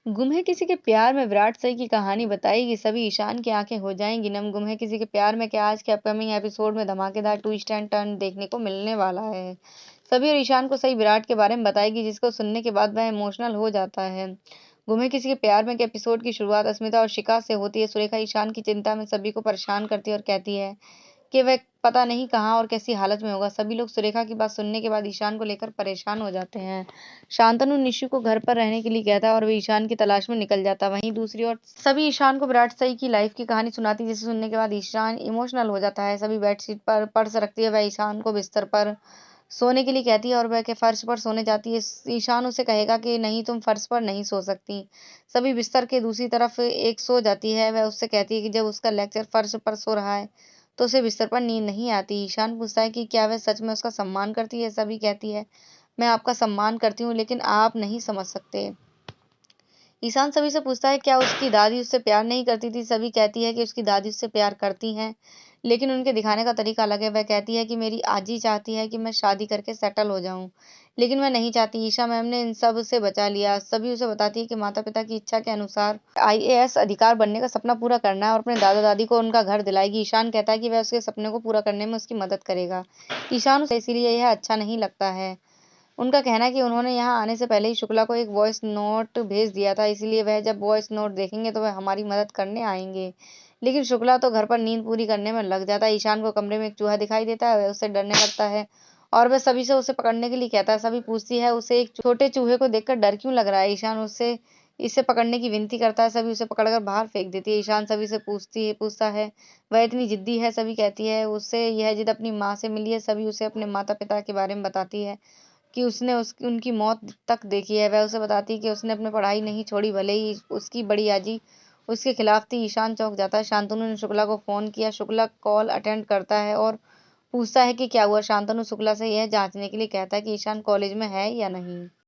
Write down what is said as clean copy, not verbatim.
गुम है किसी के प्यार में विराट सही की कहानी बताएगी सभी ईशान की आंखें हो जाएंगी नम। गुम है किसी के प्यार में क्या आज के अपकमिंग एपिसोड में धमाकेदार ट्विस्ट एंड टर्न देखने को मिलने वाला है। सभी और ईशान को सही विराट के बारे में बताएगी जिसको सुनने के बाद वह इमोशनल हो जाता है। गुम है किसी के प्यार में के एपिसोड की शुरुआत अस्मिता और शिका से होती है। सुरेखा ईशान की चिंता में सभी को परेशान करती है और कहती है कि वह पता नहीं कहाँ और कैसी हालत में होगा। सभी लोग सुरेखा की बात सुनने के बाद ईशान को लेकर परेशान हो जाते हैं। शांतनु निशु को घर पर रहने के लिए कहता है और वे ईशान की तलाश में निकल जाता है। वहीं दूसरी ओर सभी ईशान को विराट सही की लाइफ की कहानी सुनाती है जिसे सुनने के बाद ईशान इमोशनल हो जाता है। सभी बेडशीट पर पर्स रखती है। वह ईशान को बिस्तर पर सोने के लिए कहती है और वह के फर्श पर सोने जाती है। ईशान उसे कहेगा कि नहीं, तुम फर्श पर नहीं सो सकती। सभी बिस्तर के दूसरी तरफ एक सो जाती है। वह उससे कहती है कि जब उसका लेक्चर फर्श पर सो रहा है तो उसे बिस्तर पर नींद नहीं आती। ईशान पूछता है कि क्या वह सच में उसका सम्मान करती है। सभी कहती है मैं आपका सम्मान करती हूँ लेकिन आप नहीं समझ सकते। ईशान सभी से पूछता है क्या उसकी दादी उससे प्यार नहीं करती थी। सभी कहती है कि उसकी दादी उससे प्यार करती हैं लेकिन उनके दिखाने का तरीका अलग है। वह कहती है कि मेरी आजी चाहती है कि मैं शादी करके सेटल हो जाऊं लेकिन मैं नहीं चाहती। ईशा मैम ने इन सब से बचा लिया। सभी उसे बताती है कि माता पिता की इच्छा के अनुसार आईएएस अधिकार बनने का सपना पूरा करना है और अपने दादा दादी को उनका घर दिलाएगी। ईशान कहता है कि वह उसके सपने को पूरा करने में उसकी मदद करेगा। ईशान उसे इसीलिए यह अच्छा नहीं लगता है। उनका कहना है कि उन्होंने यहाँ आने से पहले ही शुक्ला को एक वॉइस नोट भेज दिया था, इसलिए वह जब वॉइस नोट देखेंगे तो वह हमारी मदद करने आएंगे। लेकिन शुक्ला तो घर पर नींद पूरी करने में लग जाता है। ईशान को कमरे में एक चूहा दिखाई देता है। वह उससे डरने लगता है और वह सभी से उसे पकड़ने के लिए कहता है। सभी पूछती है उसे एक छोटे चूहे को देखकर डर क्यों लग रहा है। ईशान उससे इसे पकड़ने की विनती करता है। सभी उसे पकड़कर बाहर फेंक देती है। ईशान सभी से पूछता है वह इतनी जिद्दी है। सभी कहती है उससे यह जिद अपनी माँ से मिली है। सभी उसे अपने माता पिता के बारे में बताती है कि उसने उनकी मौत तक देखी है। वह उसे बताती है कि उसने अपनी पढ़ाई नहीं छोड़ी भले ही उसकी बड़ी आजी उसके खिलाफ थी। ईशान चौंक जाता है। शांतनु ने शुक्ला को फोन किया। शुक्ला कॉल अटेंड करता है और पूछता है कि क्या हुआ। शांतनु शुक्ला से यह जांचने के लिए कहता है कि ईशान कॉलेज में है या नहीं।